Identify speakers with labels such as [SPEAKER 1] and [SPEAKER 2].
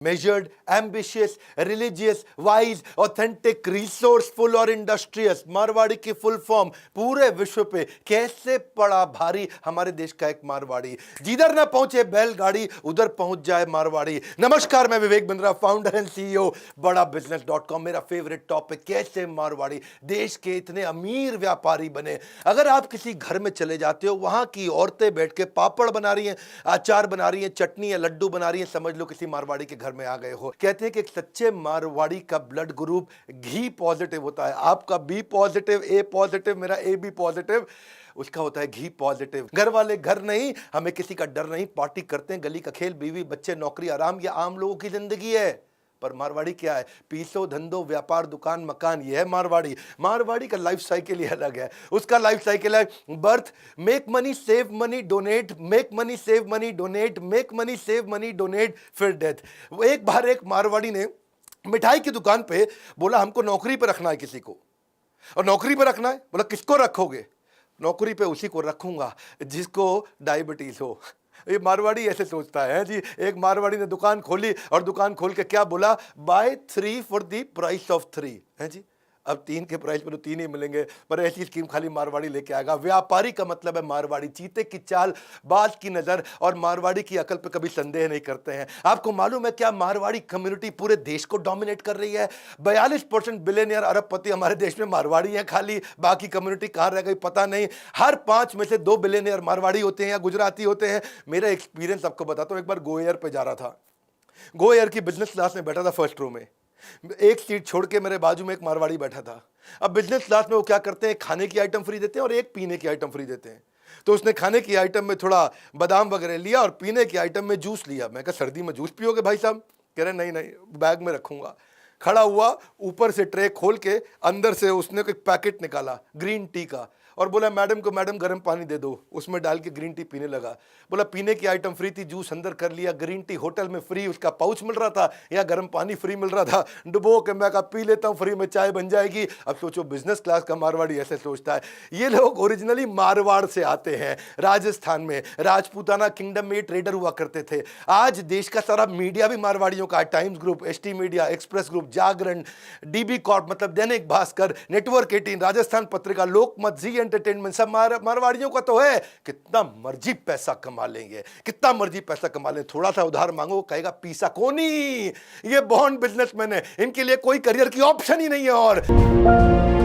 [SPEAKER 1] measured, ambitious, religious, wise, authentic, resourceful और industrious. Marwari की full form पूरे विश्व पे कैसे पड़ा भारी हमारे देश का एक मारवाड़ी। जिधर ना पहुंचे बैलगाड़ी उधर पहुंच जाए मारवाड़ी। नमस्कार, मैं Vivek Bindra, founder and CEO बड़ा बिजनेस.com। मेरा फेवरेट टॉपिक कैसे मारवाड़ी देश के इतने अमीर व्यापारी बने। अगर आप किसी घर में चले जाते हो, वहां की औरतें बैठ के पापड़ बना रही हैं, अचार बना रही हैं, चटनी या लड्डू बना रही हैं, समझ लो किसी मारवाड़ी के घर में आ गए हो। कहते हैं कि एक सच्चे मारवाड़ी का ब्लड ग्रुप घी पॉजिटिव होता है। आपका बी पॉजिटिव, ए पॉजिटिव, मेरा ए बी पॉजिटिव, उसका होता है घी पॉजिटिव। घर वाले घर नहीं, हमें किसी का डर नहीं, पार्टी करते हैं, गली का खेल, बीवी बच्चे, नौकरी, आराम, ये आम लोगों की जिंदगी है। पर मारवाड़ी क्या है? पीसो, धंधो, व्यापार, दुकान, मकान, ये है मारवाड़ी। मारवाड़ी का लाइफ साइकिल ही अलग है। उसका लाइफ साइकिल है birth, make money, save money, donate, make money, save money, donate, make money, save money, donate, फिर डेथ। वो एक बार एक मारवाड़ी ने मिठाई की दुकान पे बोला, हमको नौकरी पे रखना है किसी को। और नौकरी पे रखना है, बोला किसको रखोगे? नौकरी पे उसी को रखूंगा जिसको डायबिटीज हो। ये मारवाड़ी ऐसे सोचता है जी। एक मारवाड़ी ने दुकान खोली और दुकान खोल के क्या बोला? Buy 3 for the price of 3 है जी। अब 3 के प्राइस पर तो 3 ही मिलेंगे, पर ऐसी स्कीम खाली मारवाड़ी लेके आएगा। व्यापारी का मतलब है मारवाड़ी। चीते की चाल, बाज की नजर और मारवाड़ी की अकल पे कभी संदेह नहीं करते हैं। आपको मालूम है क्या मारवाड़ी कम्युनिटी पूरे देश को डोमिनेट कर रही है? 42% बिलियनियर अरबपति हमारे देश में मारवाड़ी हैं खाली। बाकी कम्युनिटी कहाँ रह गई पता नहीं। हर 5 में से 2 बिलियनियर मारवाड़ी होते हैं या गुजराती होते हैं। मेरा एक्सपीरियंस आपको बताता हूँ। एक बार गो एयर पे जा रहा था, गो एयर की बिजनेस क्लास में बैठा था फर्स्ट रो में। एक सीट छोड़ के मेरे बाजू में एक मारवाड़ी बैठा था। अब बिजनेस क्लास में वो क्या करते हैं, खाने की आइटम फ्री देते हैं और एक पीने की आइटम फ्री देते हैं। तो उसने खाने की आइटम में थोड़ा बादाम वगैरह लिया और पीने की आइटम में जूस लिया। मैं कहा सर्दी में जूस पियोगे भाई साहब? कह रहे नहीं नहीं, बैग में रखूंगा। खड़ा हुआ, ऊपर से ट्रे खोल के अंदर से उसने एक पैकेट निकाला ग्रीन टी का और बोला मैडम को, मैडम गर्म पानी दे दो। उसमें डाल के ग्रीन टी पीने लगा। बोला पीने की आइटम फ्री थी, जूस अंदर कर लिया, ग्रीन टी होटल में फ्री, उसका पाउच मिल रहा था या गर्म पानी फ्री मिल रहा था। डुबो के मैं कहा पी लेता हूँ, फ्री में चाय बन जाएगी। अब सोचो बिजनेस क्लास का मारवाड़ी ऐसे सोचता है। ये लोग ओरिजिनली मारवाड़ से आते हैं। राजस्थान में राजपूताना किंगडम में ट्रेडर हुआ करते थे। आज देश का सारा मीडिया भी मारवाड़ियों का है। Times Group, ST media, Express Group, Jagran, DB Corp मतलब दैनिक भास्कर, नेटवर्क 18, राजस्थान पत्रिका, लोकमत, जी एंटरटेनमेंट, सब मारवाड़ियों का तो है। कितना मर्जी पैसा कमा लेंगे, कितना मर्जी पैसा कमा लें। थोड़ा सा उधार मांगो, कहेगा पीसा कोनी, ये बॉन्ड बिजनेसमैन है, इनके लिए कोई करियर की ऑप्शन ही नहीं है। और